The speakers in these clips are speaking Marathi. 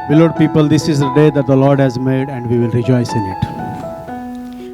Beloved people, this is the day that the Lord has made and we will rejoice in it.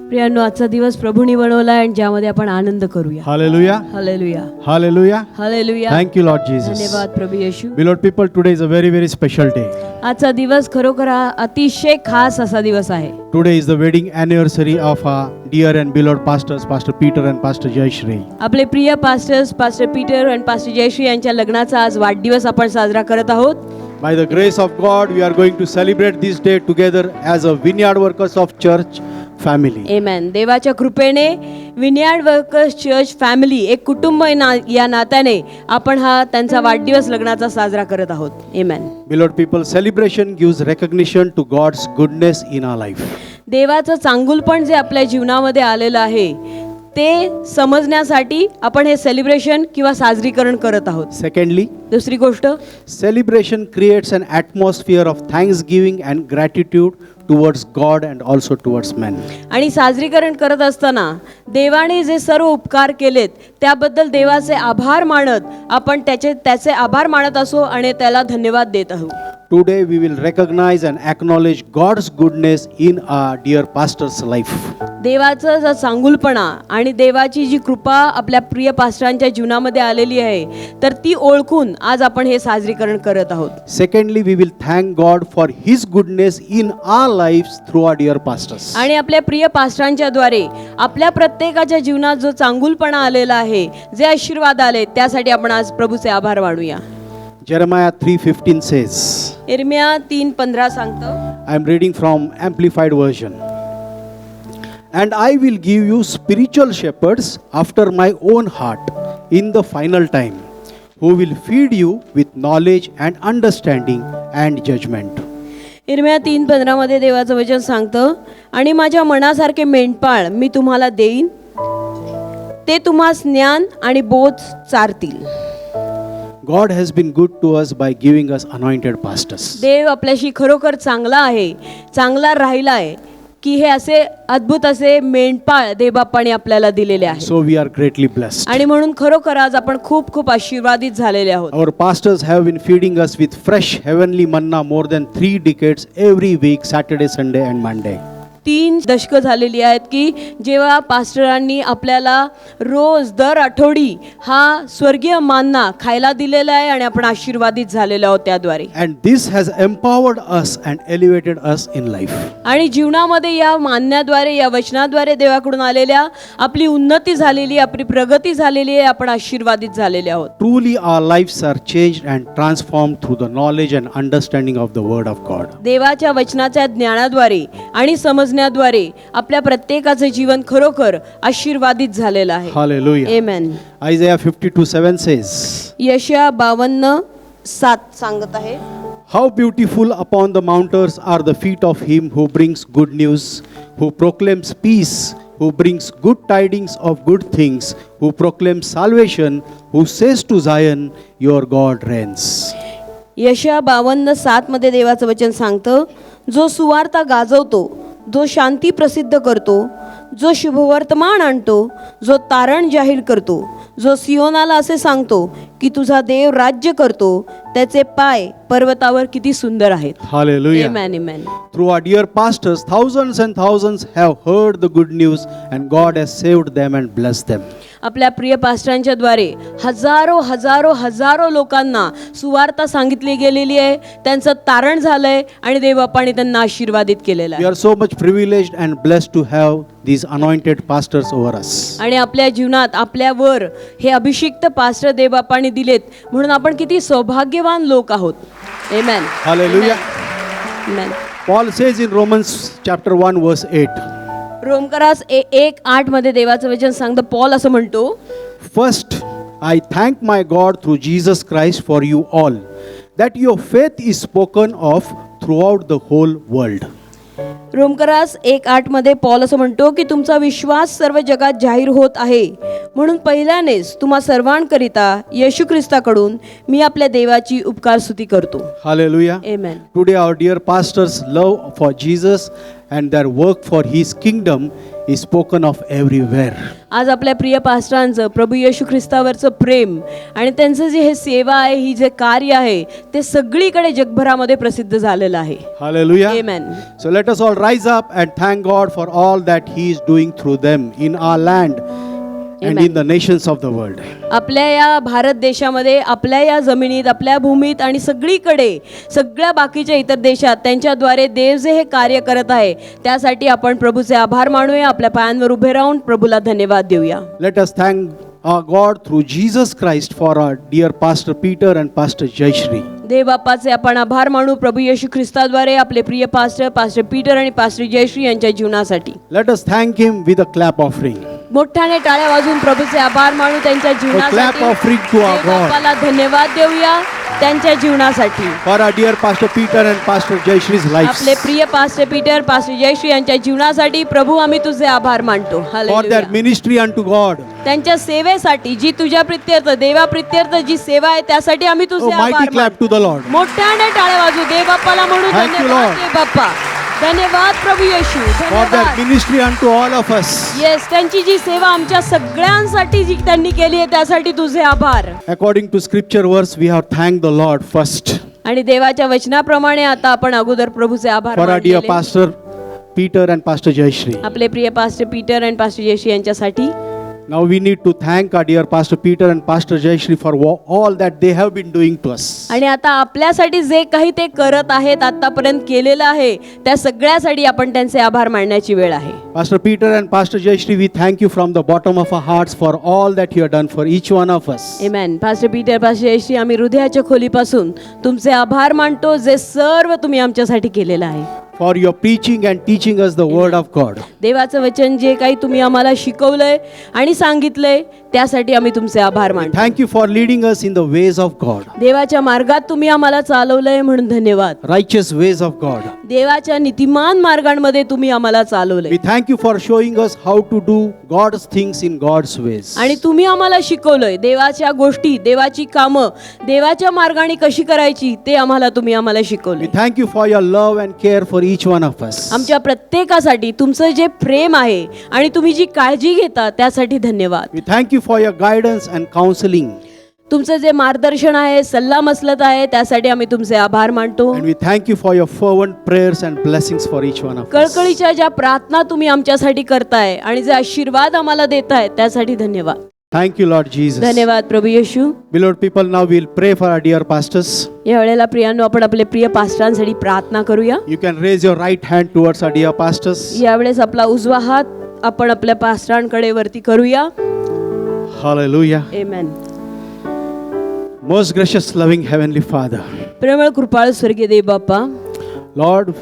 प्रियांनो, आजचा दिवस प्रभूनी बनवला आणि ज्यामध्ये आपण आनंद करूया. Hallelujah. Hallelujah, Hallelujah. Hallelujah. Thank you, Lord Jesus. धन्यवाद प्रभू येशू. Beloved people, today is a very, very special day. आजचा दिवस खरोखर हा अतिशय खास असा दिवस आहे. Today is the wedding anniversary of our dear and beloved pastors, Pastor Peter and Pastor Jayashree. आपले प्रिय पास्टर्स पास्टर पीटर आणि पास्टर जयश्री यांच्या लग्नाचा आज वाढदिवस आपण साजरा करत आहोत. By the grace of God, we are going to celebrate this day together as a Vineyard Workers of Church family. आमेन. देवाच्या कृपेने विनयार्ड वर्कर्स चर्च फॅमिली एक कुटुंब या नात्याने आपण हा त्यांचा वाढदिवस लग्नाचा साजरा करत आहोत. आमेन. Beloved people, celebration gives recognition to God's goodness in our life. देवाचं चांगुलपण जे आपल्या जीवनामध्ये आलेलं आहे ते समजण्यासाठी आपण हे सेलिब्रेशन किंवा साजरीकरण करत आहोत. Secondly, दुसरी गोष्ट, celebration creates an atmosphere of thanksgiving and gratitude towards God and also towards men. आणि साजरीकरण करत असताना देवाने जे सर्व उपकार केलेत त्याबद्दल देवाचे आभार मानत आपण त्याचे आभार मानत असो आणि त्याला धन्यवाद देत आहोत. Today we will recognize and acknowledge God's goodness in our dear pastor's life. देवाचं जो चांगुलपणा आणि देवाची जी कृपा आपल्या प्रिय पास्टरांच्या जीवनामध्ये आलेली आहे तर ती ओळखून आज आपण हे साजरीकरण करत आहोत. Secondly, we will thank God for His goodness in our lives through our dear pastors. आणि आपल्या प्रिय पास्टरांच्या द्वारे आपल्या प्रत्येकाच्या जीवनात जो चांगुलपणा आलेला आहे, जे आशीर्वाद आले, त्यासाठी आपण आज प्रभूचे आभार मानूया. Jeremiah 3:15 says, इर्मिया 3:15 सांगतं, I am reading from Amplified Version. And I will give you spiritual shepherds after my own heart in the final time, who will feed you with knowledge and understanding and judgment. इर्मिया 3:15 मध्ये देवाचं वचन सांगतं, आणि माझ्या मनासारखे मेंढपाळ मी तुम्हाला देईन, ते तुम्हास ज्ञान आणि बोध चारतील. God has been good to us by giving us anointed pastors. देव आपल्याशी खरोखर चांगला आहे, चांगला राहिला आहे की हे असे अद्भुत असे मेंढपाळ देवबापाने आपल्याला दिलेले आहेत. So we are greatly blessed. आणि म्हणून खरोखर आज आपण खूप खूप आशीर्वादित झालेले आहोत. Our pastors have been feeding us with fresh heavenly manna more than 3 decades every week, Saturday, Sunday and Monday. 3 दशकं झालेली आहेत की जेव्हा पास्टरांनी आपल्याला रोज दर आठवडी हा स्वर्गीय मानना खायला दिलेला आहे आणि आपण आशीर्वादित झालेलो आहोत त्याद्वारे. And this has empowered us and elevated us in life. आणि जीवनामध्ये या मानण्याद्वारे या वचनाद्वारे देवाकडून आलेल्या आपली उन्नती झालेली, आपली प्रगती झालेली आहे, आपण आशीर्वादित झालेले आहोत. Truly our lives are changed and transformed through the knowledge and understanding of the word of God. देवाच्या वचनाच्या ज्ञानाद्वारे आणि समजण्याद्वारे आपल्या प्रत्येकाचे जीवन खरोखर आशीर्वादित झालेलं आहे. Hallelujah. आमेन. Isaiah 52:7 says, यशया 52:7 सांगत आहे, How beautiful upon the mountains are the feet of him who brings good news, who proclaims peace, who brings good tidings of good things, who proclaims salvation, who says to Zion, Your God reigns. यशया 52:7 मध्ये देवाचं वचन सांगतं, जो सुवार्ता गाजवतो, जो शांती प्रसिद्ध करतो, जो शुभवर्तमान आणतो, जो तारण जाहीर करतो, जो सियोनाला असे सांगतो की तुझा देव राज्य करतो, त्याचे पाय पर्वतावर किती सुंदर आहेत. Hallelujah. Amen, amen. Through our dear pastors, thousands and thousands have heard the good news and God has saved them and blessed them. आपल्या प्रिय पास्टरांच्या द्वारे हजारो हजारो हजारो लोकांना सुवार्ता सांगितली गेलेली आहे, त्यांचं तारण झालंय आणि देवबापाने त्यांना आशीर्वादित केलेलं We आहे. are so much privileged and blessed to have these anointed pastors over us. आणि आपल्या जीवनात आपल्यावर हे अभिषिक्त पास्टर देवबापाने दिलेत म्हणून आपण किती सौभाग्यवान लोक आहोत. Amen. Hallelujah. Amen. Paul says in Romans chapter 1 verse 8, रोमकरास 1:8 मध्ये देवाचं वचन सांगतं, पॉल असं म्हणतो, First, I thank my God through Jesus Christ for you all, that your faith is spoken of throughout the whole world. रोमकरास 1:8 मध्ये पॉल असं म्हणतो की तुमचा विश्वास सर्व जगात जाहीर होत आहे, म्हणून पहिल्यानेच तुम्हा सर्वांकरिता येशू ख्रिस्ताकडून मी आपल्या देवाची उपकार स्तुती करतो. Hallelujah. Amen. Today our dear pastors' love for Jesus and their work for His kingdom is spoken of everywhere. आज आपल्या प्रिय पास्टरांचं प्रभू येशू ख्रिस्तावरचं प्रेम आणि त्यांचं जे हे सेवा आहे, ही जे कार्य आहे, ते सगळीकडे जगभरामध्ये प्रसिद्ध झालेलं आहे. Hallelujah. Amen. So let us all rise up and thank God for all that He is doing through them in our land and Amen. in the nations of the world. आपल्या या भारत देशामध्ये, आपल्या या जमिनीत, आपल्या भूमीत आणि सगळीकडे, सगळ्या बाकीच्या इतर देशात त्यांच्याद्वारे देव जे हे कार्य करत आहे, त्यासाठी आपण प्रभूचे आभार मानूया. आपल्या पायांवर उभे राहून प्रभूला धन्यवाद देऊया. Let us thank our God through Jesus Christ for our dear Pastor Peter and Pastor Jayashri. देव बाप्पाचे आपण आभार मानू प्रभू येशू ख्रिस्ताद्वारे आपले प्रिय पास्टर पीटर आणि पास्टर जयश्री यांच्या जीवनासाठी. Let us thank Him with a clap offering. मोठ्याने टाळ्या वाजवून प्रभूचे आभार मानू त्यांच्या जीवनासाठी. clap offering to our Dev God. बाप्पाला धन्यवाद देऊया त्यांच्या जीवनासाठी. For our dear Pastor Peter and Pastor Jayashri's lives. आपले प्रिय पास्टर पीटर पास्टर जयश्री यांच्या जीवनासाठी प्रभू आम्ही तुझे आभार मानतो. For hallelujah. their ministry unto God. त्यांच्या सेवेसाठी, जी तुझ्या प्रित्यर्थ, देवा प्रित्यर्थ जी सेवा आहे, त्यासाठी आम्ही तुझे Oh, mighty आभार clap to the Lord. मोठ्याने टाळ्या वाजू. देव बाप्पाला म्हणू Thank you, धन्यवाद. Lord. देव बाप्पा धन्यवाद. प्रभू येशू For their धन्यवाद. ministry unto all of us. Yes, त्यांची जी सेवा आमच्या सगळ्यांसाठी जी त्यांनी केली आहे, त्यासाठी तुझे आभार. According to scripture verse, we have thanked the Lord first. आणि देवाच्या वचनाप्रमाणे आता आपण अगोदर प्रभूचे आभार For our dear मानलेले. Pastor Peter and Pastor Jayashri. आपले प्रिय पास्टर पीटर आणि पास्टर जयश्री यांच्यासाठी. Now we need to thank our dear Pastor Peter and Pastor Jayashri for all that they have been doing to us. आणि आता आपल्यासाठी जे काही ते करत आहेत, आतापर्यंत केलेलं आहे, त्या सगळ्यासाठी आपण त्यांचे आभार मानण्याची वेळ आहे. Pastor Peter and Pastor Jayashri, we thank you from the bottom of our hearts for all that you have done for each one of us. Amen. Pastor Peter pastor Jayshree, आम्ही हृदयाच्या खोलीपासून तुमचे आभार मानतो, जे सर्व तुम्ही आमच्यासाठी केलेलं आहे. For your preaching and teaching us the word of God. देवाचं वचन जे काही तुम्ही आम्हाला शिकवलंय आणि सांगितलंय, त्यासाठी आम्ही तुमचे आभार मानतो. Thank you for leading us in the ways of God. देवाच्या मार्गात तुम्ही आम्हाला चालवलंय म्हणून धन्यवाद. Righteous ways of God. देवाच्या नीतिमान मार्गांमध्ये तुम्ही आम्हाला चालवलंय. We thank you for showing us how to do God's things in God's ways. आणि तुम्ही आम्हाला शिकवलंय देवाच्या गोष्टी, देवाची कामं देवाच्या मार्गाने कशी करायची, ते आम्हाला शिकवलंय. We thank you for your love and care for each one of us. आमच्या प्रत्येकासाठी तुमचं जे प्रेम आहे आणि तुम्ही जी काळजी घेता, त्यासाठी धन्यवाद. We thank you for your guidance and counseling. तुमचं जे मार्गदर्शन आहे, सल्ला मसलत आहे, त्यासाठी आम्ही तुमचे आभार मानतो. And we thank you for your fervent prayers and blessings for each one of us. कळकळीच्या ज्या प्रार्थना तुम्ही आमच्यासाठी करताय आणि जे आशीर्वाद आम्हाला देताय, त्यासाठी धन्यवाद. Thank you, Lord Jesus. धन्यवाद प्रभू येशू. Beloved people, now we'll pray for our dear pastors. या वेळेला प्रियांनो, आपण आपले प्रिय पास्टरांसाठी प्रार्थना करूया. You can raise your right hand towards our dear pastors. यावेळेस आपला उजवा हात आपण आपल्या पास्टरांकडे वरती करूया. Hallelujah. आमेन. Most gracious, loving Heavenly Father. प्रेमळ कृपाळू स्वर्गीय देव बाप्पा, Lord,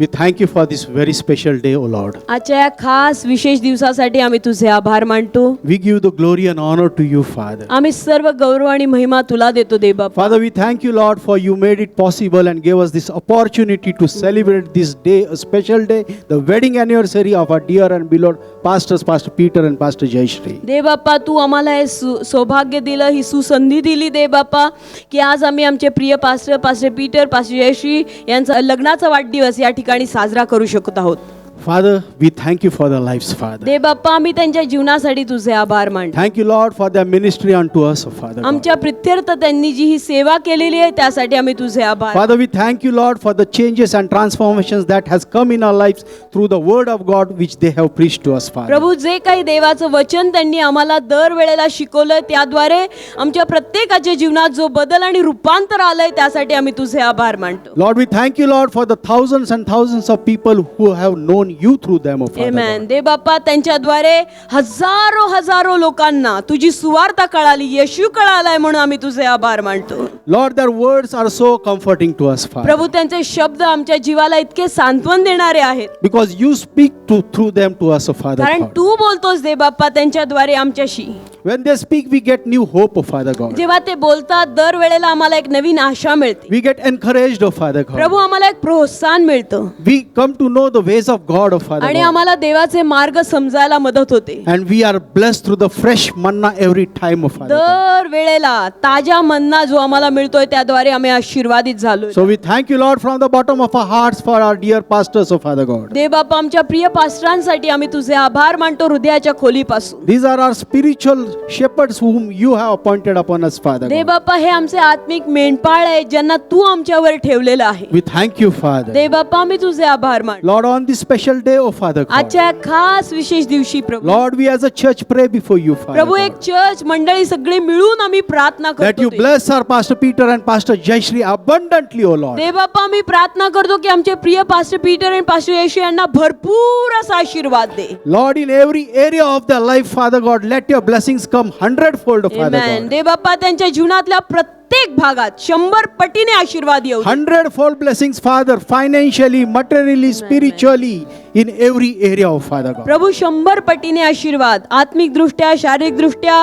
we thank you for this very special day, O Lord. आजच्या या खास विशेष दिवसासाठी आम्ही तुझे आभार मानतो. We give the glory and honor to you, Father. आम्ही सर्व गौरव आणि महिमा तुला देतो देव बाप्पा. Father, we thank you, Lord, for you made it possible and gave us this opportunity to celebrate this day, a special day, the wedding anniversary of our dear and beloved pastors, Pastor Peter and Pastor Jayashri. देव बाप्पा, तू आम्हाला हे सौभाग्य दिलं, ही सुसंधी दिली देव बाप्पा, की आज आम्ही आमचे प्रिय पास्टर पीटर, पास्टर जयश्री यांचा लग्नाचा वाढदिवस या ठिकाणी साजरा करू शकत आहोत. Father, we thank you for their lives, Father. देव बाप्पा, आम्ही त्यांच्या जीवनासाठी तुझे आभार मानतो. Thank you, Lord, for their ministry unto us, O Father. God. आमच्या प्रित्यर्थ त्यांनी जी ही सेवा केलेली आहे, त्यासाठी आम्ही तुझे आभार. Father, we thank you, Lord, for the changes and transformations that has come in our lives through the word of God which they have preached to us, Father. प्रभू, जे काही देवाचं वचन त्यांनी आम्हाला दर वेळेला शिकवलंय, त्याद्वारे आमच्या प्रत्येकाच्या जीवनात जो बदल आणि रूपांतर आलंय, त्यासाठी आम्ही तुझे आभार मानतो. Lord, we thank you, Lord, for the thousands and thousands of people who have known you through them, O Father. Amen. God. देव बाप्पा, त्यांच्याद्वारे हजारो लोकांना तुझी सुवार्ता कळाली, येशू कळालाय, म्हणून आम्ही तुझे आभार मानतो. Lord, their words are so comforting to us, Father. प्रभू, त्यांचे शब्द आमच्या जीवाला इतके सांत्वन देणारे आहेत, Because you speak through them to us, O Father. कारण God. तू बोलतोस देव बाप्पा त्यांच्याद्वारे आमच्याशी. When they speak, we get new hope, O Father God. जेव्हा ते बोलतात, दर वेळेला आम्हाला एक नवीन आशा मिळते. We get encouraged, O Father God. प्रभू, आम्हाला एक प्रोत्साहन मिळतं We come to know the ways of God, O Father आणि God. आम्हाला देवाचे मार्ग समजायला मदत होते. And we are blessed through the fresh manna every time, O Father God. दर वेळेला ताजा मन्ना जो आम्हाला मिळतोय त्याद्वारे आम्ही आशीर्वादित झालोय. So we thank you, Lord, from the bottom of our hearts for our dear pastors, oh Father God. देव बाप्पा, आमच्या प्रिय पास्टरांसाठी आम्ही तुझे आभार मानतो हृदयाच्या खोलीपासून. These are our spiritual shepherds whom you have appointed upon us, Father Dev God. बाप्पा, हे आमचे आत्मिक मेंढपाळ आहेत ज्यांना तू आमच्यावर ठेवलेलं आहे. We thank you, Father. देव बाप्पा, आम्ही तुझे आभार मानतो Lord, on this special day, oh Father God. आजच्या या खास विशेष दिवशी प्रभू. Lord, we as a church pray before you, Father प्रभू, एक God, चर्च मंडळी सगळे मिळून आम्ही प्रार्थना that you करतो. bless our Pastor Peter and Pastor Jayashri abundantly, oh Lord. देव बाप्पा, आम्ही प्रार्थना करतो की आमचे प्रिय पास्टर पीटर आणि पास्टर येशू यांना भरपूर असा आशीर्वाद दे. Lord, in every area of their life, Father God, let your blessings come hundredfold, oh Father Amen. God. देव बाप्पा, त्यांच्या जीवनातल्या प्रत्येक भागात 100 पटीने आशीर्वाद येऊ दे. Hundredfold blessings, Father, financially, materially, spiritually, in every area, oh Father God. प्रभू, 100 पटीने आशीर्वाद आत्मिक दृष्ट्या, शारीरिक दृष्ट्या,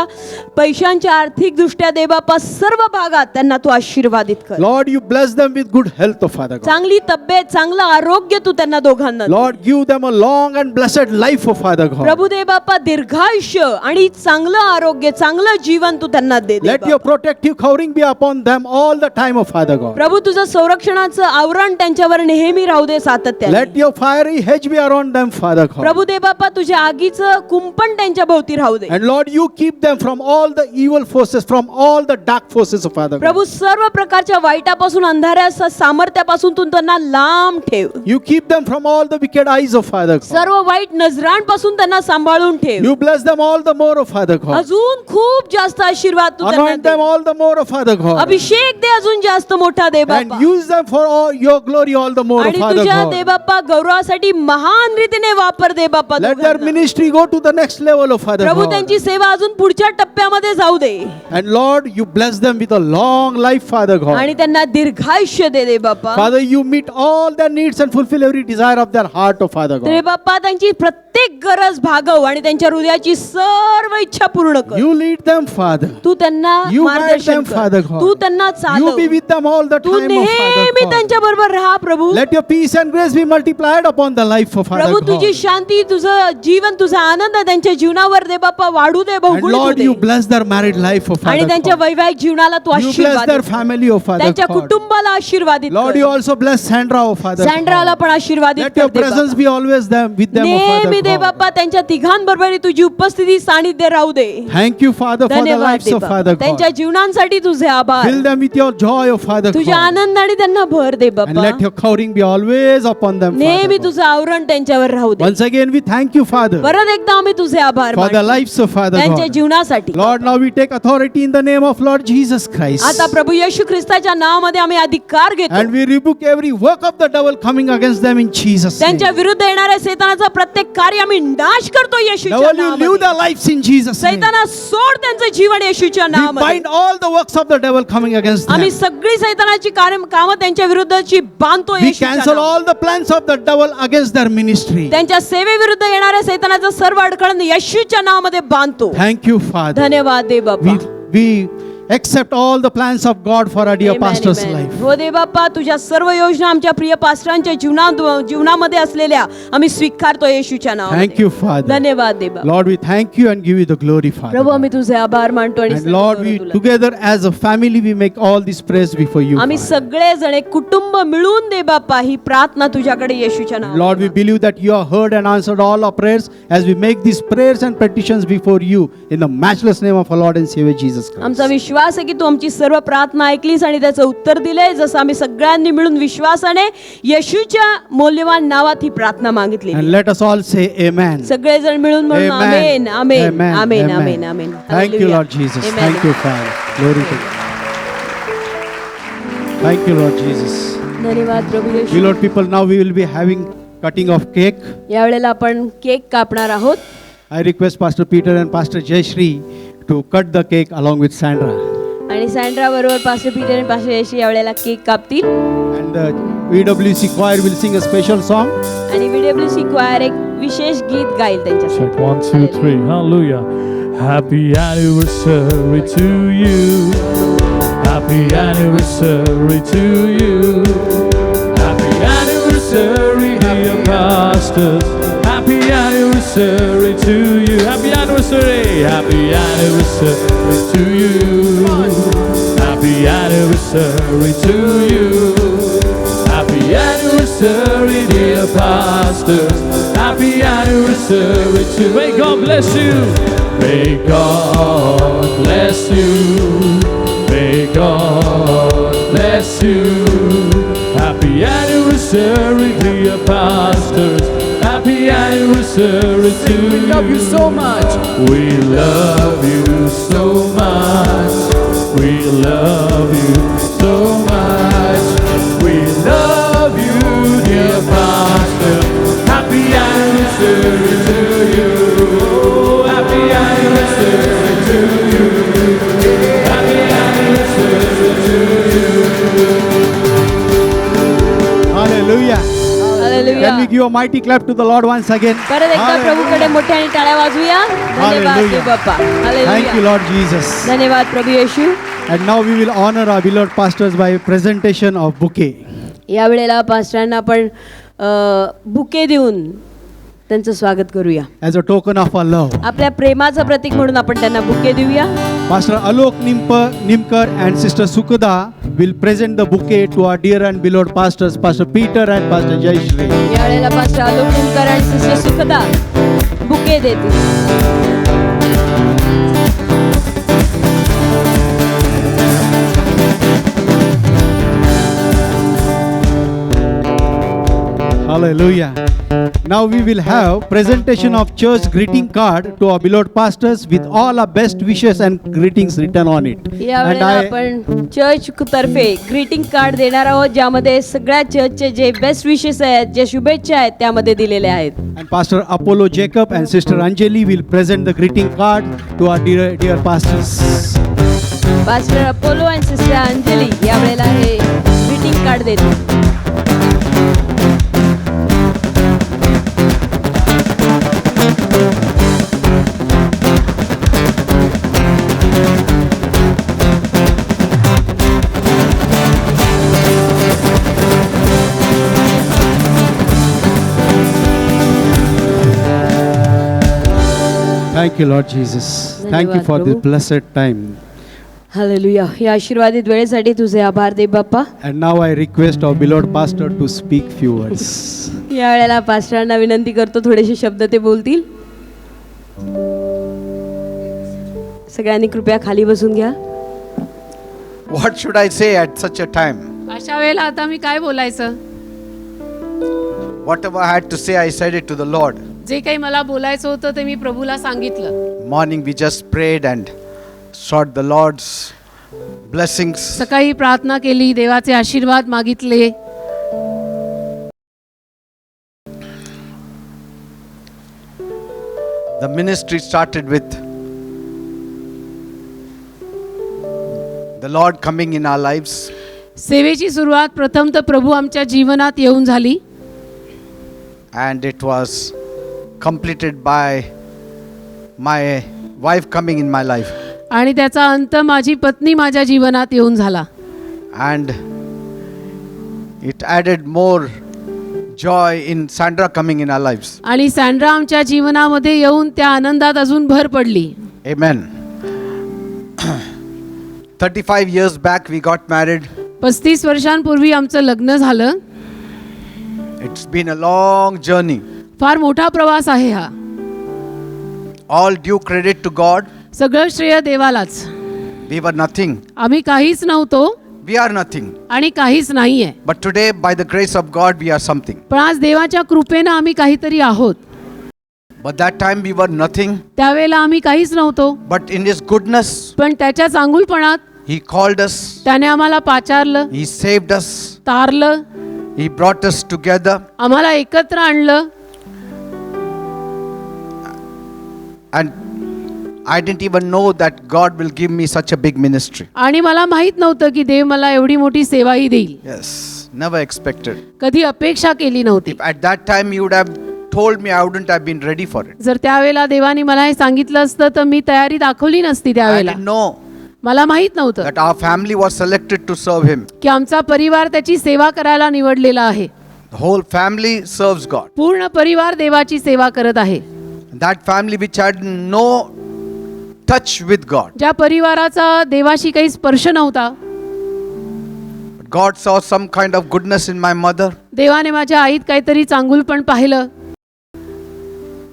पैशांच्या आर्थिक दृष्ट्या देव बाप्पा सर्व भागात त्यांना तू आशीर्वादित कर. Lord, you bless them with good health, oh Father God. चांगली तब्येत, चांगलं आरोग्य तू त्यांना दोघांना दे. Lord, give them a long and blessed life, oh Father God. प्रभू देव बाप्पा, दीर्घायुष्य आणि चांगलं आरोग्य, चांगलं जीवन तू त्यांना दे. देव Let your Bappa. protective covering be upon them all the time, oh Father God. प्रभू, तुझं संरक्षणाचं आवरण त्यांच्यावर नेहमी राहू दे सातत्याने. Let your fiery hedge be around them, Father God. प्रभू देव बाप्पा, तुझ्या आगीचं कुंपण त्यांच्या भोवती राहू दे. And Lord, you keep them from all the evil forces, from all the dark forces, oh Father God. प्रभू, सर्व प्रकारच्या वाईटापासून, अंधाऱ्या सामर्थ्यापासून तू त्यांना लांब ठेव. You keep them from all the wicked eyes, oh Father God. सर्व वाईट नजरांपासून त्यांना सांभाळून ठेव. You bless them all the more, oh Father God. अजून खूप जास्त आशीर्वाद तू त्यांना Anoint them they. all the more, oh Father God. अभिषेक दे अजून जास्त मोठा दे And Bappa. use them for all your glory all the more, oh आणि Father तुझ्या God. दे बाप्पा गौरवासाठी महान रीतीने वापर दे बाप्पा. Let their दोघांना. ministry go to the next level, oh Father Prabhu, God. त्यांची सेवा अजून पुढच्या टप्प्यामध्ये जाऊ दे. And Lord, you bless them with a long life, Father God. आणि त्यांना दीर्घायुष्य दे दे बाप्पा. Father, you meet all their needs and fulfill every desire of their heart, oh Father ray God. बाप्पा, त्यांची प्रत्येक गरज भागव आणि त्यांच्या हृदयाची सर्व इच्छा पूर्ण कर. You lead them, Father. तू त्यांना You guide मार्गदर्शन them, Father कर. God. तू त्यांना You चालव. be with them all the Tu time, oh Father नेहमी God. त्यांच्या बरोबर राहा प्रभू. Let your peace and grace be multiplied upon the life of Father Prabhu, God. तुझी शांती, तुझं जीवन, तुझा आनंद त्यांच्या जीवनावर दे बाप्पा वाढू दे, And बहुगुणित होऊ Lord, they. you bless their married life, oh आणि Father त्यांच्या God. वैवाहिक जीवनाला तू You bless आशीर्वाद their they. family, oh Father त्यांच्या God. कुटुंबाला आशीर्वादित Lord, कर. you also bless Sandra, oh Father सँड्राला God. पण आशीर्वादित Let कर your they presence Bappa. be always with them, oh नेहमी Father दे God. बाप्पा, त्यांच्या तिघांबरोबर तुझी उपस्थिती सानिध्य राहू दे. Thank you, Father, for the धन्यवाद lives they of Bappa. Father त्यांच्या God. जीवनांसाठी तुझे आभार. Fill them with your joy, oh Father तुझ्या God. आनंदाने त्यांना भर दे And Bappa. let your covering be always upon them, नेहमी Father God. तुझं आवरण त्यांच्यावर राहू दे. Once again, we thank you, Father, परत एकदा आम्ही तुझे आभार for the मानतो. lives of Father त्यांच्या God. जीवनासाठी. Lord, now we take authority in the name of Lord Jesus Christ. आता प्रभू येशू ख्रिस्ताच्या नावामध्ये आम्ही अधिकार घेतो. And we rebuke every work of the devil coming against them in Jesus' त्यांच्या name. विरुद्ध येणाऱ्या सैतानाचा प्रत्येक कार्य आम्ही नाश करतो येशूच्या Devil, you live नावामध्ये. their lives in Jesus' name. सैताना सोड त्यांचं जीवन येशूच्या We नावामध्ये. bind all the works of the devil coming against them. आम्ही सगळी सैतानाची कामं त्यांच्या विरुद्धची बांधतो We येशूच्या cancel नावामध्ये. all the plans of the devil against their ministry. त्यांच्या सेवेविरुद्ध येणाऱ्या सैतानाचं सर्व अडखळण येशूच्या नावामध्ये बांधतो. Thank you, Father. धन्यवाद दे बाप्पा. We accept all the plans of God for our dear Amen, pastor's amen. life. हो दे बाप्पा, तुझ्या सर्व योजना आमच्या प्रिय पास्टरांच्या जीवनामध्ये असलेल्या आम्ही स्वीकारतो येशूच्या नावामध्ये. Thank you, Father. धन्यवाद दे बाप्पा. Lord, we thank you and give you the glory, Father. प्रभू, आम्ही तुझे आभार मानतो आणि And सर्व Lord, गौरव we तुला. together as a family we make all these prayers before you. आम्ही Father. सगळे जण एक कुटुंब मिळून दे बाप्पा ही प्रार्थना तुझ्याकडे येशूच्या Lord, we नावामध्ये. believe that you have heard and answered all our prayers as we make these prayers and petitions before you in the matchless name of our Lord and Savior Jesus Christ. आमचा विश्वास आहे की तू आमची सर्व प्रार्थना ऐकलीस आणि त्याचं उत्तर दिलंय, जसं आम्ही सगळ्यांनी मिळून विश्वासाने येशूच्या मौल्यवान नावात ही प्रार्थना मागितली. And let us all say amen. सगळेजण मिळून म्हणून आमेन आमेन आमेन आमेन आमेन. Thank you, Lord Jesus. Amen. Thank you, Father. Glory to God. Thank you, Lord Jesus. धन्यवाद प्रभू येशू. Beloved people, now we will be having cutting of cake. यावेळेला आपण केक कापणार आहोत. I request Pastor Peter and Pastor Jayashri to cut the cake along with Sandra. आणि सँड्रा बरोबर पास्टर पीटर आणि पास्टर येशू यावेळेला cake कापतील. And the VWC choir will sing a special song. आणि VWC क्वायर एक विशेष गीत गाईल त्यांच्यासाठी. Check 1, 2, 3. Hallelujah. Happy anniversary to you. Happy anniversary to you. Happy anniversary, dear pastors. Happy anniversary to you. Happy anniversary. Happy anniversary to you. Happy anniversary to you. Happy anniversary, dear pastors. Happy anniversary to you. May God bless you. May God bless you. May God bless you. Happy anniversary, dear pastors. Happy anniversary to you. We love you so much. We love you so much. We love you so much. We love you, dear pastor. Happy anniversary to you. Happy anniversary to you. Happy anniversary to you. Hallelujah. Hallelujah. Can we give a mighty clap to the Lord once again? परत एकदा Hallelujah. प्रभूकडे मोठ्याने टाळ्या वाजवूया. धन्यवाद Hallelujah. देव बाप्पा. Thank you, hallelujah. Lord Jesus. धन्यवाद प्रभू येशू. And now we will honor our beloved pastors by presentation of bouquet. या वेळेला पास्टरांना आपण बुके देऊन त्यांचं स्वागत करूया. As a token of our love. आपल्या प्रेमाचं प्रतीक म्हणून आपण त्यांना बुके देऊया. Pastor Alok Nimkar and Sister Sukada will present the bouquet to our dear and beloved pastors, Pastor Peter and Pastor Jayashri. या वेळेला पास्टर आलोक निमकर आणि सिस्टर सुखदा बुके देतील. Hallelujah. Now we will have presentation of church greeting card to our beloved pastors with all our best wishes and greetings written on it. या And वेळेला आपण चर्च तर्फे ग्रीटिंग कार्ड देणार आहोत, ज्यामध्ये सगळ्या चर्चचे जे बेस्ट विशेस आहेत, जे शुभेच्छा आहेत, त्यामध्ये दिलेले आहेत. And Pastor Apollo Jacob and Sister Anjali will present the greeting card to our dear pastors. Pastor Apollo आणि सिस्टर अंजली या वेळेला हे ग्रीटिंग कार्ड देतील. Thank you, Lord Jesus. Thank you for this blessed time. Hallelujah. या आशीर्वादित वेळेसाठी तुझे आभार दे बाप्पा. And now I request our beloved pastor to speak few words. या वेळेला पास्टरांना विनंती करतो, थोडेसे शब्द ते बोलतील. सगळ्यांनी कृपया खाली बसून घ्या. What should I say at such a time? अशा वेळेला आता मी काय बोलायचं? Whatever I had to say, I said it to the Lord. जे काही मला बोलायचं होतं ते मी प्रभूला सांगितलं. Morning we just prayed and sought the Lord's blessings. सकाळी प्रार्थना केली, देवाचे आशीर्वाद मागितले. The ministry started with the Lord coming in our lives. सेवेची सुरुवात प्रथम तर प्रभू आमच्या जीवनात येऊन झाली. And it was completed by my wife coming in my life. आणि त्याचा अंत माझी पत्नी माझ्या जीवनात येऊन झाला. And it added more joy in Sandra coming in our lives. आणि सँड्रा आमच्या जीवनामध्ये येऊन त्या आनंदात अजून भर पडली. Amen. 35 years back we got married. 35 वर्षांपूर्वी आमचं लग्न झालं. It's been a long journey. फार मोठा प्रवास आहे हा. All due credit to God. सगळं श्रेय देवालाच. We were nothing. आम्ही काहीच नव्हतो We are nothing. आणि काहीच नाहीये. But today by the grace of God we are something. पण आज देवाच्या कृपेनं आम्ही काहीतरी आहोत. But that time we were nothing. त्यावेळेला आम्ही काहीच नव्हतो. But in His goodness पण त्याच्या चांगुलपणात He called us. त्याने आम्हाला पाचारलं, He saved us. तारलं, He brought us together. आम्हाला एकत्र आणलं. And I didn't even know that God will give me such a big ministry. आणि मला माहित नव्हतं की देव मला एवढी मोठी सेवाही देईल. Yes, never expected. कधी अपेक्षा केली नव्हती. If at that time you would have told me, I wouldn't have been ready for it. जर त्यावेळेला देवाने मला हे सांगितलं असतं तर मी तयारी दाखवली नसती. I त्यावेळेला didn't know मला माहित नव्हतं that our family was selected to serve Him. की आमचा परिवार त्याची सेवा करायला निवडलेला आहे. The whole family serves God. पूर्ण परिवार देवाची सेवा करत आहे. That family which had no touch with God. ज्या परिवाराचा देवाशी काही स्पर्श नव्हता, God saw some kind of goodness in my mother, देवाने माझ्या आईत काहीतरी चांगुलपण पाहिलं,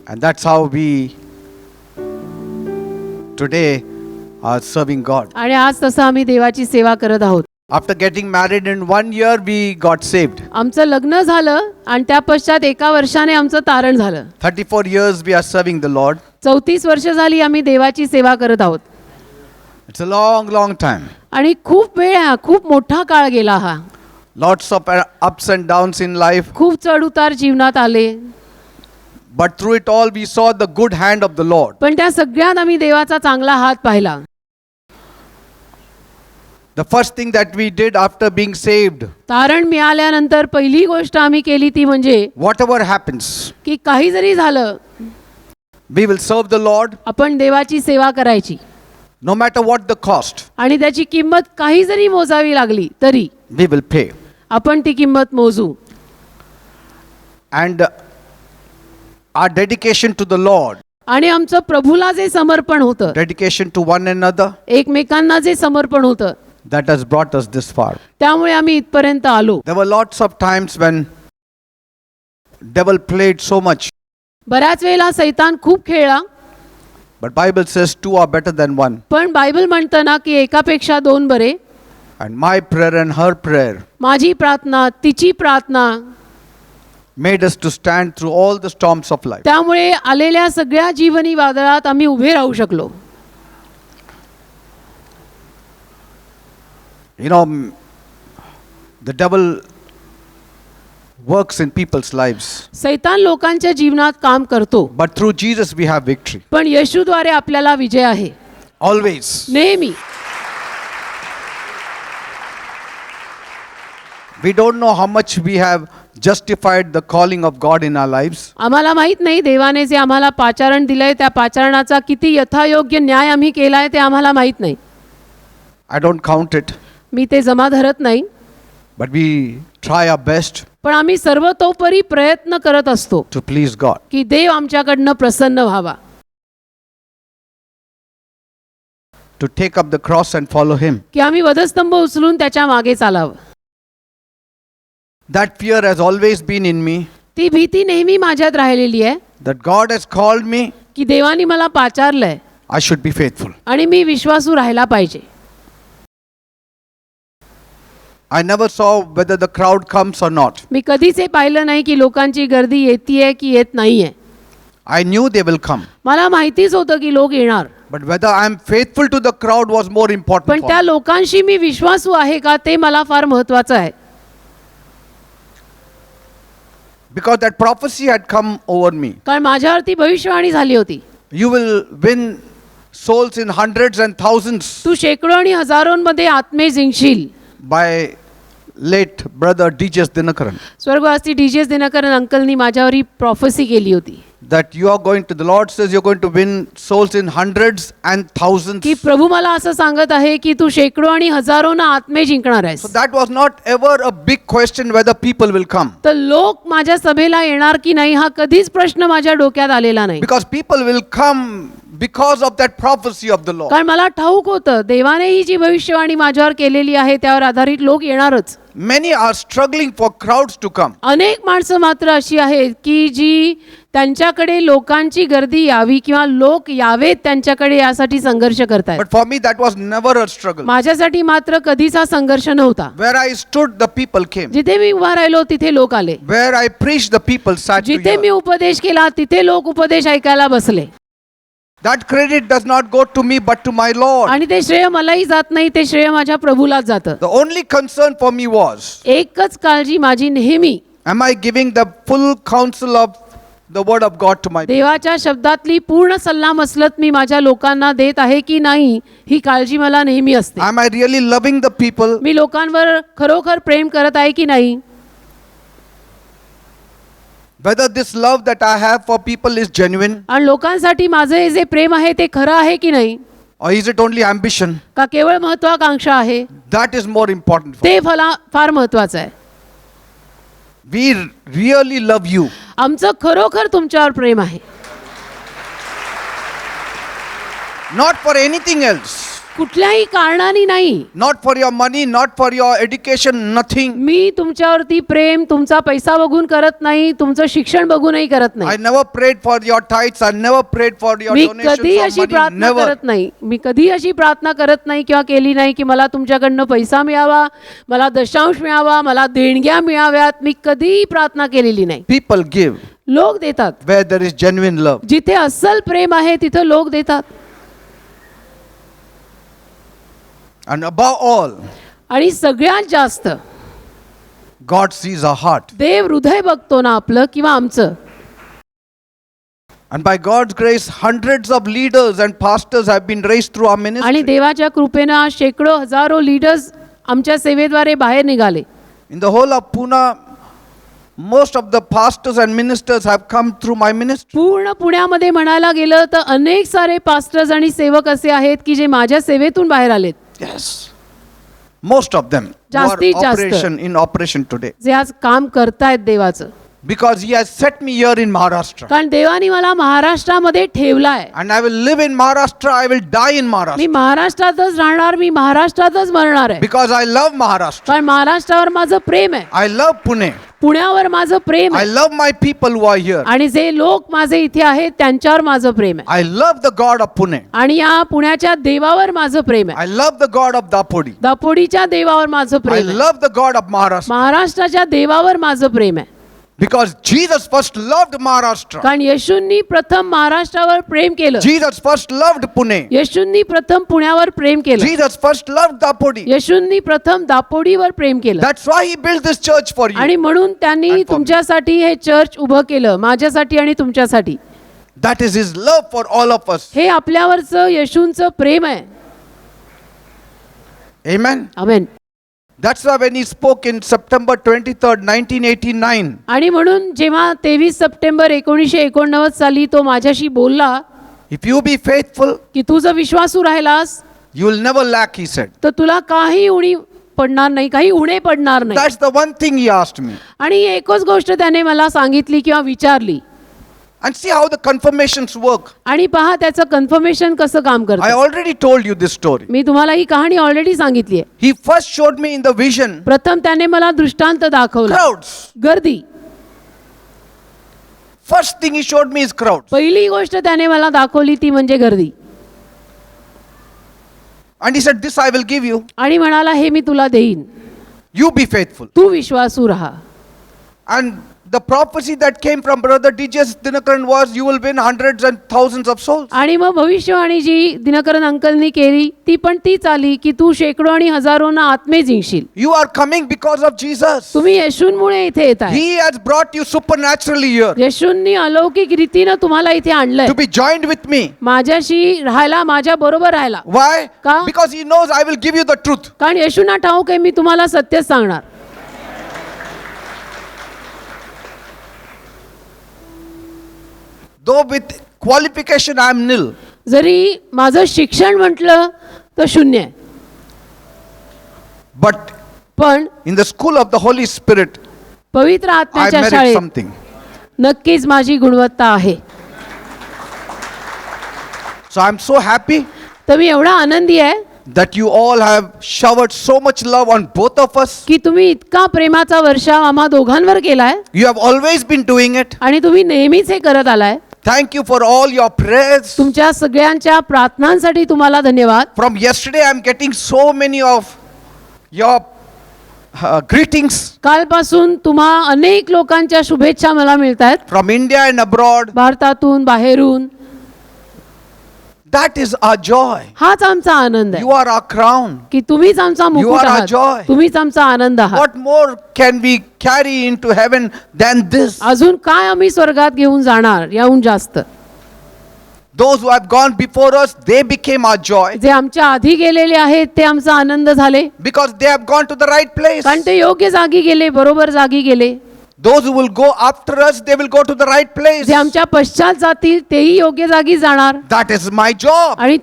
and that's how we today are serving God. आणि आज तसं आम्ही देवाची सेवा करत आहोत. After getting married in 1 year, we got saved. आमचं लग्न झालं आणि त्या पश्चात 1 वर्षाने आमचं तारण झालं. 34 years we are serving the Lord. 34 वर्ष झाली आम्ही देवाची सेवा करत आहोत. It's a long, long time. आणि खूप वेळ हा, खूप मोठा काळ गेला हा. Lots of ups and downs in life. खूप चढ उतार जीवनात आले, But through it all, we saw the good hand of the Lord. पण त्या सगळ्यात आम्ही देवाचा चांगला हात पाहिला. The first thing that we did after being saved, तारण मिळाल्यानंतर पहिली गोष्ट आम्ही केली ती म्हणजे whatever happens, की काही जरी झालं we will serve the Lord आपण देवाची सेवा करायची, no matter what the cost. आणि त्याची किंमत काही जरी मोजावी लागली तरी We will pay. आपण ती किंमत मोजू. And our dedication to the Lord, आणि आमचं प्रभूला जे समर्पण होतं, dedication to one another, एकमेकांना जे समर्पण होतं, that has brought us this far. त्यामुळे आम्ही इथपर्यंत आलो. There were lots of times when devil played so much, बऱ्याच वेळेला सैतान खूप खेळला, but Bible says two are better than one. पण बायबल म्हणतं ना की एकापेक्षा 2 बरे. And my prayer and her prayer माझी प्रार्थना, तिची प्रार्थना, made us to stand through all the storms of life. त्यामुळे आलेल्या सगळ्या जीवनी वादळात आम्ही उभे राहू शकलो. You know, the devil works in people's lives, सैतान लोकांच्या जीवनात काम करतो, but through Jesus we have victory. पण येशूद्वारे आपल्याला विजय आहे Always. नेहमी. We don't know how much we have justified the calling of God in our lives, आम्हाला माहित नाही देवाने जे आम्हाला पाचारण दिलंय त्या पाचारणाचा किती यथायोग्य न्याय आम्ही केलाय ते आम्हाला माहित नाही. I don't count it, मी ते जमा धरत नाही, but we try our best पण आम्ही सर्वतोपरी प्रयत्न करत असतो to please God. की देव आमच्याकडनं प्रसन्न व्हावा, To take up the cross and follow Him. की आम्ही वधस्तंभ उचलून त्याच्या मागे चालावं. That fear has always been in me, ती भीती नेहमी माझ्यात राहिलेली आहे that God has called me, की देवानी मला पाचारलंय I should be faithful. आणि मी विश्वासू राहायला पाहिजे. I never saw whether the crowd comes or not. मी कधीच हे पाहिलं नाही की लोकांची गर्दी येतीये की येत नाहीये. I knew they will come, मला माहितीच होतं की लोक येणार, but whether I am faithful to the crowd was more important पण for त्या me. लोकांशी मी विश्वासू आहे का ते मला फार महत्वाचं आहे. Because that prophecy had come over me. कारण माझ्यावरती भविष्यवाणी झाली होती, You will win souls in hundreds and thousands. तू शेकडो आणि हजारोंमध्ये आत्मे जिंकशील. By late brother D.J. Dinakaran, स्वर्गवासी डीजेस दिनकरन अंकलनी माझ्यावर ही प्रॉफेसी केली होती that you are going to, the Lord says you're going to win souls in hundreds and thousands. की प्रभू मला असं सांगत आहे की तू शेकडो आणि हजारोंना आत्मे जिंकणार आहेस. So that was not ever a big question whether people will come. तर लोक माझ्या सभेला येणार की नाही हा कधीच प्रश्न माझ्या डोक्यात आलेला नाही, Because people will come because of that prophecy of the Lord. कारण मला ठाऊक होतं देवाने ही जी भविष्यवाणी माझ्यावर केलेली आहे त्यावर आधारित लोक येणारच. Many are struggling for crowds to come. अनेक माणसं मात्र अशी आहेत की जी त्यांच्याकडे लोकांची गर्दी यावी किंवा लोक यावेत त्यांच्याकडे यासाठी संघर्ष करतायत. But for me that was never a struggle. माझ्यासाठी मात्र कधीच हा संघर्ष नव्हता. Where I stood, the people came. जिथे मी उभा राहिलो तिथे लोक आले, Where I preached, the people sat to जिथे मी hear. उपदेश केला तिथे लोक उपदेश ऐकायला बसले. That credit does not go to me but to my Lord. आणि ते श्रेय मलाही जात नाही, ते श्रेय माझ्या प्रभूलाच जातं. The only concern for me was, एकच काळजी माझी नेहमी, am I giving the full counsel of the word of God to my people? देवाच्या शब्दातली पूर्ण सल्ला मसलत मी माझ्या लोकांना देत आहे की नाही ही काळजी मला नेहमी असते. Am I really loving the people? मी लोकांवर खरोखर प्रेम करत आहे की नाही, Whether this love that I have for people is genuine, आणि लोकांसाठी माझं हे जे प्रेम आहे ते खरं आहे की नाही, or is it only ambition? का केवळ महत्वाकांक्षा आहे, That is more important for me. ते मला फार महत्वाचं आहे. We really love you. आमचं खरोखर तुमच्यावर प्रेम आहे, Not for anything else. कुठल्याही कारणाने नाही. Not for your money, not for your education, nothing. मी तुमच्यावरती प्रेम तुमचा पैसा बघून करत नाही, तुमचं शिक्षण बघूनही करत I नाही. never prayed for your tithes. I never prayed for your me donations कधी or अशी money. प्रार्थना Never. करत नाही. मी कधी अशी प्रार्थना करत नाही किंवा केली नाही की मला तुमच्याकडनं पैसा मिळावा, मला दशांश मिळावा, मला देणग्या मिळाव्यात. मी कधीही प्रार्थना केलेली नाही. People give लोक देतात. where there is genuine love. जिथे अस्सल प्रेम आहे तिथं लोक देतात. And above all, आणि सगळ्यात जास्त God sees our heart. देव हृदय बघतो ना आपलं किंवा आमचं. And by God's grace, hundreds of leaders and pastors have been raised through our आणि ministry. देवाच्या कृपेनं आज शेकडो हजारो लीडर्स आमच्या सेवेद्वारे बाहेर निघाले. In the whole of Pune, most of the pastors and ministers have come through my ministry. पूर्ण पुण्यामध्ये म्हणायला गेलं तर अनेक सारे पास्टर्स आणि सेवक असे आहेत की जे माझ्या सेवेतून बाहेर आलेत. Yes. Most of them who are जास्तीत जास्त. in operation today. जे आज काम करतायत देवाचं. Because He has set me here in Maharashtra. कारण देवानी मला महाराष्ट्रामध्ये ठेवलाय. And I will live in Maharashtra, I will die in me Maharashtra. महाराष्ट्रातच राहणार, मी महाराष्ट्रातच मरणार आहे. Because I love Maharashtra. कारण महाराष्ट्रावर माझं प्रेम आहे, I love Pune. पुण्यावर माझं प्रेम I आहे, love my people who are here. आणि जे लोक माझे इथे आहेत त्यांच्यावर माझं प्रेम आहे. I love the God of Pune. आणि या पुण्याच्या देवावर माझं प्रेम आहे. I love the God of Dapodi. दापोडीच्या देवावर माझं I प्रेम आहे. love the God of Maharashtra. महाराष्ट्राच्या देवावर माझं प्रेम आहे. Because Jesus first loved Maharashtra. कारण येशूंनी प्रथम महाराष्ट्रावर प्रेम केलं. Jesus first loved Pune. येशूंनी प्रथम पुण्यावर प्रेम केलं. Jesus first loved Dapodi. येशूंनी प्रथम दापोडीवर प्रेम केलं. That's why He built this church for you. आणि म्हणून त्यांनी And for me. तुमच्यासाठी हे चर्च उभं केलं, माझ्यासाठी आणि तुमच्यासाठी. That is His love for all of us. हे आपल्यावरचं येशूंचं प्रेम आहे. Amen. Amen. That's why when He spoke in September 23rd, 1989, आणि म्हणून जेव्हा 23 सप्टेंबर 1989 साली तो माझ्याशी बोलला if you be faithful, की तू जर विश्वासू राहिलास you will never lack, He said. तर तुला काही उणी पडणार नाही, काही उणे पडणार नाही. That's the one thing He asked me. आणि एकच गोष्ट त्याने मला सांगितली किंवा विचारली. And see how the confirmations work. आणि पहा त्याचं कन्फर्मेशन कसं काम I करतं. already told you this story. मी तुम्हाला ही कहाणी ऑलरेडी सांगितली आहे. He first showed me in the vision प्रथम त्याने मला दृष्टांत दाखवला, crowds. गर्दी. First thing He showed me is crowds. पहिली गोष्ट त्याने मला दाखवली ती म्हणजे गर्दी. And He said, this I will give you. आणि म्हणाला हे मी तुला देईन, You be faithful. तू विश्वासू राहा. And the prophecy that came from Brother D.J. Dinakaran was, you will win hundreds and thousands of souls. आणि मग भविष्यवाणी जी दिनकरन अंकलनी केली ती पण तीच आली की तू शेकडो आणि हजारोना आत्मे जिंकशील. You are coming because of Jesus. तुम्ही येशूंमुळे इथे येत आहे. He has brought you supernaturally here येशूंनी अलौकिक रीतीनं तुम्हाला इथे आणलंय, to be joined with me. माझ्याशी राहायला, माझ्या बरोबर राहायला. Why? का? Because He knows I will give you the truth. कारण येशूंना ठाऊक आहे मी तुम्हाला सत्य सांगणार. Though with qualification I am nil. जरी माझं शिक्षण म्हटलं तर शून्य आहे, But पण in the school of the Holy Spirit, पवित्र I आत्म्याच्या merit शाळेत something. नक्कीच माझी गुणवत्ता आहे. So I am so happy तर मी एवढा आनंदी आहे that you all have showered so much love on both of us. की तुम्ही इतका प्रेमाचा वर्षाव आम्हा दोघांवर केलाय You have always been doing it. आणि तुम्ही नेहमीच हे करत आलाय. Thank you for all your prayers. तुमच्या सगळ्यांच्या प्रार्थनांसाठी तुम्हाला धन्यवाद. From yesterday I am getting so many of your greetings कालपासून तुम्हा अनेक लोकांच्या शुभेच्छा मला मिळत आहेत, from India and abroad. भारतातून बाहेरून. That is our joy. हाच आमचा आनंद You आहे are our crown. की तुम्हीच आमचा मुकुट are our आहात, joy. तुम्हीच आमचा आनंद आहात. What more can we carry into heaven than this? अजून काय आम्ही स्वर्गात घेऊन जाणार याहून जास्त. Those who have gone before us, they became our joy जे आमच्या आधी गेलेले आहेत ते आमचा आनंद झाले, because they have gone to the right place. कारण ते योग्य जागी गेले, बरोबर जागी गेले. Those who will go after us, they will go to the right place. जे आमच्या पश्चात जातील तेही योग्य जागी जाणार. That is my job, आणि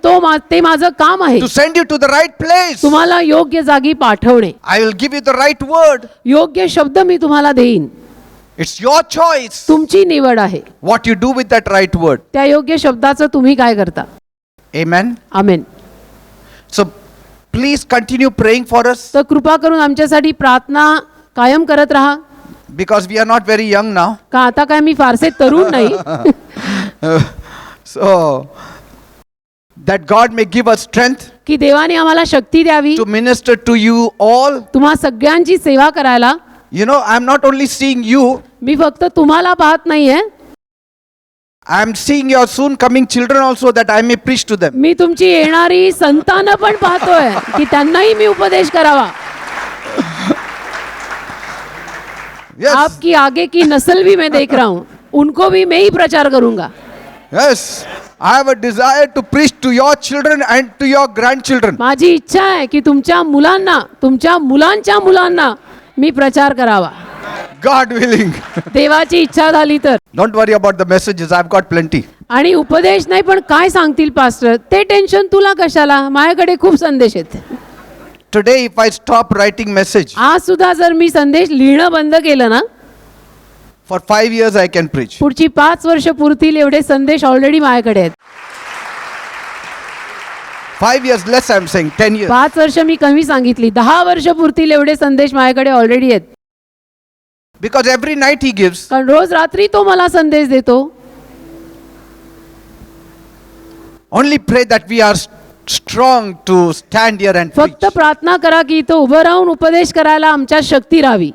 ते माझं काम आहे, to send you to the right place. तुम्हाला योग्य जागी पाठवणे. I will give you the right word. योग्य शब्द मी तुम्हाला देईन. It's your choice तुमची निवड आहे. what you do with that right word. त्या योग्य शब्दाचं तुम्ही काय करता. Amen. Amen. So please continue praying for us तर कृपा करून आमच्यासाठी प्रार्थना कायम करत राहा, because we are not very young now. का आता काय मी फारसे तरुण नाही. So that God may give us strength की देवाने आम्हाला शक्ती द्यावी to minister to you all. तुम्हा सगळ्यांची सेवा करायला. You know, I'm not only seeing you, मी फक्त तुम्हाला पाहत नाहीये, I'm seeing your soon coming children also, that I may preach to them. मी तुमची येणारी संतानं पण पाहतोय की त्यांनाही मी उपदेश करावा. Yes, आपकी आगे की नस्ल भी मैं देख रहा हूँ, उनको भी मैं ही प्रचार करूंगा. yes. I have a desire to preach to your children and to your grandchildren. माझी इच्छा आहे की तुमच्या मुलांना, तुमच्या मुलांच्या मुलांना मी प्रचार करावा. God willing. देवाची इच्छा झाली तर. Don't worry about the messages, I've got plenty. आणि उपदेश नाही पण काय सांगतील पास्टर ते टेन्शन तुला कशाला, माझ्याकडे खूप संदेश आहेत. Today, if I stop writing message, आज सुद्धा जर मी संदेश लिहिणं बंद केलं ना, for 5 years I can preach. पुढची 5 वर्ष पुरतील एवढे संदेश ऑलरेडी माझ्याकडे आहेत. 5 years less, I'm saying 10 years. 5 वर्ष मी कमी सांगितली, 10 वर्ष पुरतील एवढे संदेश माझ्याकडे ऑलरेडी आहेत. Because every night he gives. कारण रोज रात्री तो मला संदेश देतो. Only pray that we are strong to stand here and फक्त preach. प्रार्थना करा की इथं उभं राहून उपदेश करायला आमच्यात शक्ती राहावी.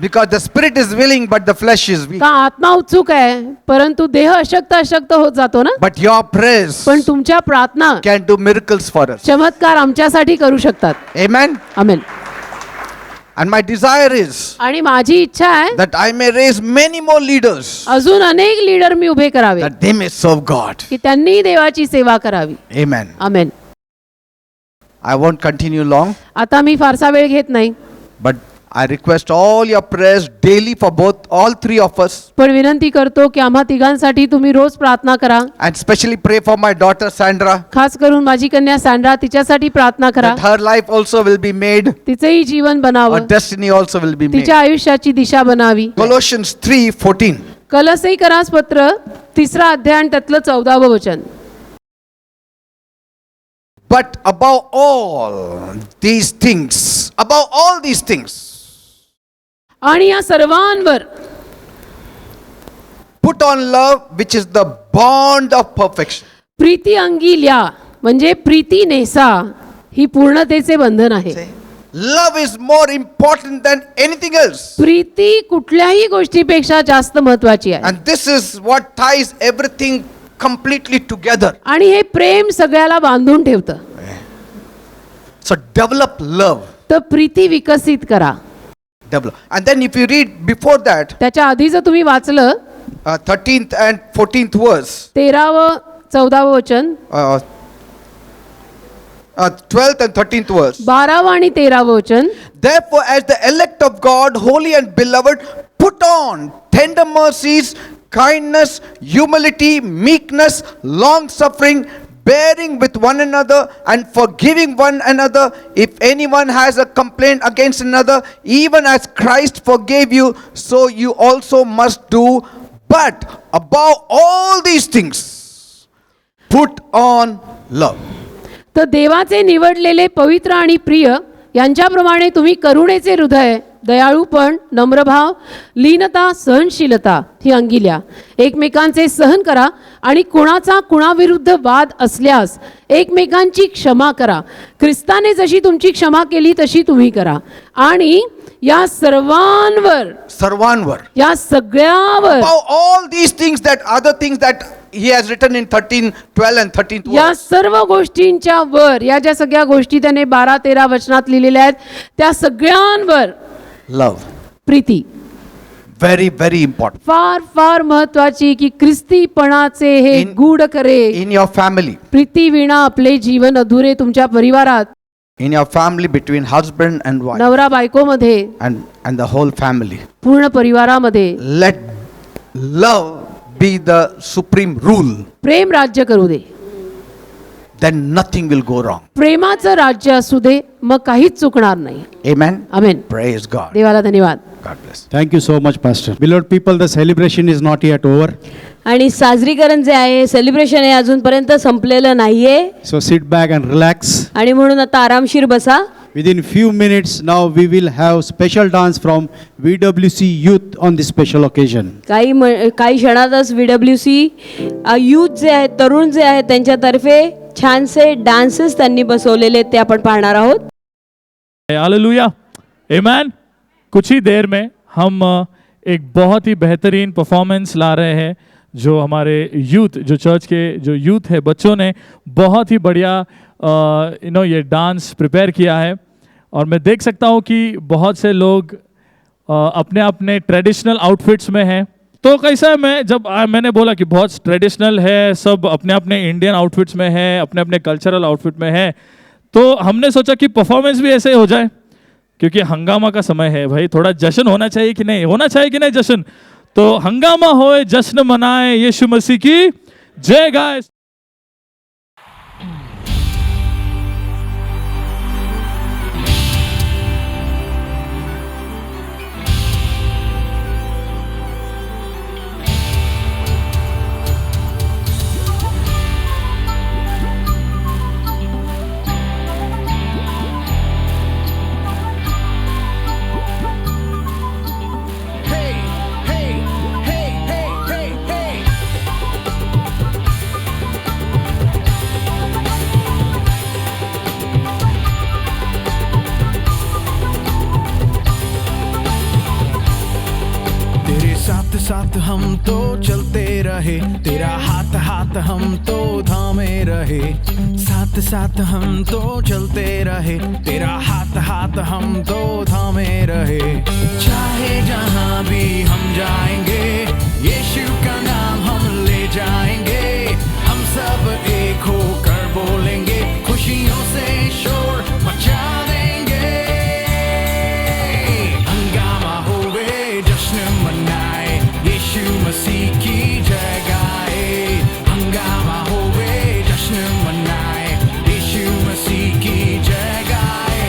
Because the spirit is willing, but the flesh is weak. का आत्मा उत्सुक आहे परंतु देह अशक्त होत जातो ना. But your prayers पण तुमच्या प्रार्थना can do miracles for us. चमत्कार आमच्यासाठी करू शकतात. Amen. Amen. And my desire is आणि माझी इच्छा आहे that I may raise many more leaders, अजून अनेक लीडर मी उभे करावे that they may serve God. की त्यांनी देवाची सेवा करावी. Amen. Amen. I won't continue long, आता मी फारसा वेळ घेत नाही, but I request all your prayers daily for all three of us, पण विनंती करतो की आम्हा तिघांसाठी तुम्ही रोज प्रार्थना करा. and especially pray for my daughter Sandra, खास करून माझी कन्या सँड्रा, तिच्यासाठी प्रार्थना करा. that her life also will be made, तिचंही Jeevan her बनावं, destiny also will be made. तिच्या आयुष्याची दिशा बनावी. Colossians 3:14. कलसईकरास पत्र 3 अध्याय आणि त्यातलं 14वं वचन. But above all these things, आणि या सर्वांवर put on love, which is the bond of perfection. Preeti अंगी ल्या, म्हणजे प्रीती नेसा, ही पूर्णतेचे बंधन आहे. Love is more important than anything else. Preeti कुठल्याही गोष्टीपेक्षा जास्त महत्वाची आहे. And this is what ties everything completely together. आणि हे प्रेम सगळ्याला बांधून ठेवतं. So develop love. तर प्रीती विकसित करा. Develop. And then if you read before that, त्याच्या आधी जर तुम्ही वाचलं 13th and 14th verse, 13व 14वं वचन, 12th and 13th verse. 12वं आणि 13वं वचन. Therefore, as the elect of God, holy and beloved, put on tender mercies, kindness, humility, meekness, long suffering, bearing with one another and forgiving one another if anyone has a complaint against another, even as Christ forgave you, so you also must do. But above all these things, put on love. तर देवाचे निवडलेले पवित्र आणि प्रिय यांच्याप्रमाणे तुम्ही करुणेचे हृदय, दयाळूपण, नम्रभाव, लीनता, सहनशीलता ही अंगी ल्या. एकमेकांचे सहन करा आणि कुणाचा कुणाविरुद्ध वाद असल्यास एकमेकांची क्षमा करा. ख्रिस्ताने जशी तुमची क्षमा केली तशी तुम्ही करा. आणि या सर्वांवर, या सगळ्यावर, Above all these things, that other things that he has written in 13, 12 and 13th या verse. सर्व गोष्टींच्या वर, या ज्या सगळ्या गोष्टी त्याने 12-13 वचनात लिहिलेल्या आहेत, त्या सगळ्यांवर Love. Preeti. Very, very important. फार फार महत्वाची की ख्रिस्तीपणाचे हे In- गूढ करे. In your family. प्रीती विना आपले जीवन अधुरे. तुमच्या परिवारात, In your family, between husband and wife, नवरा बायकोमध्ये, and the whole family. पूर्ण परिवारामध्ये Let love be the supreme rule. प्रेम राज्य करू दे. Then nothing will go wrong. प्रेमाचं राज्य असू दे, मग काहीच चुकणार नाही. Amen. आमेन. Praise God. देवाला धन्यवाद. God bless. Thank you so much, Pastor. Beloved people, the celebration is not yet over. आणि साजरीकरण जे आहे, सेलिब्रेशन आहे, अजूनपर्यंत संपलेलं नाहीये. So sit back and relax. आणि म्हणून आता आरामशीर बसा. Within few minutes now we will have special dance from VWC youth on this special occasion. काही क्षणातच VWC यूथ जे आहेत, तरुण जे आहेत, त्यांच्यातर्फे छानसे डान्सेस त्यांनी बसवलेले ते आपण पाहणार आहोत. हालेलुया, आमेन. कुछ ही देर में हम एक बहुत ही बेहतरीन परफॉर्मेंस ला रहे हैं, जो हमारे यूथ, जो चर्च के जो यूथ है, बच्चों ने बहुत ही बढ़िया ये डांस प्रिपेयर किया है. और मैं देख सकता हूँ कि बहुत से लोग अपने अपने ट्रेडिशनल आउटफिट्स में हैं. तो कैसा है, मैंने बोला कि बहुत ट्रेडिशनल है, सब अपने अपने इंडियन आउटफिट्स में है, अपने अपने कल्चरल आउटफिट में है, तो हमने सोचा कि परफॉर्मेंस भी ऐसे हो जाए, क्योंकि हंगामा का समय है भाई, थोड़ा जश्न होना चाहिए कि नहीं, होना चाहिए कि नहीं जश्न. तो हंगामा होए, जश्न मनाए, यीशु मसीह की जय गाए. साथ हम तो चलते रहे, तेरा हाथ हाथ हम तो थामे रहे. साथ साथ हम तो चलते रहे, तेरा हाथ हाथ हम तो थामे रहे. चाहे जहाँ भी हम जाएंगे, यीशु का नाम हम ले जाएंगे. हम सब एक होकर बोलेंगे, खुशियों से शोर मचा देंगे. हंगामा होवे, जश्न मनाए, यीशु मसीह की जय गाए. हंगामा होवे, जश्न मनाए, यीशु मसीह की जय गाए.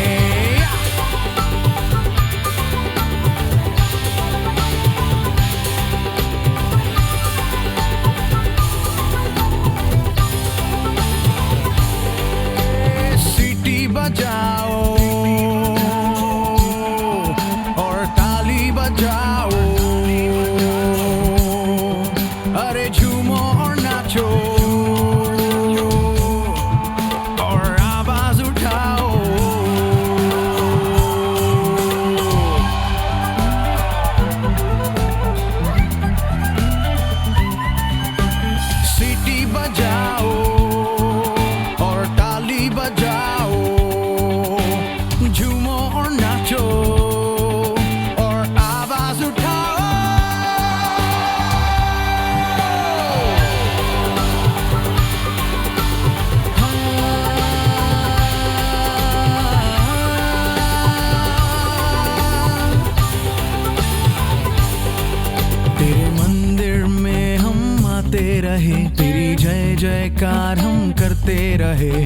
सीटी बजाओ और ताली बजाओ, अरे झूमो और नाचो और आवाज उठाओ. सीटी बजाओ और ताली बजाओ, झूमो और नाचो और आवाज उठाओ. तेरे मंदिर में हम आते रहे, तेरी जय जयकार हम करते रहे.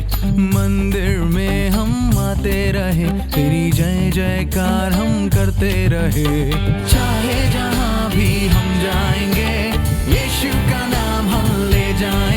मंदिर में हम आते रहे, तेरी जय जयकार हम करते रहे. चाहे जहाँ भी हम जाएंगे, यीशु का नाम हम ले जाएंगे.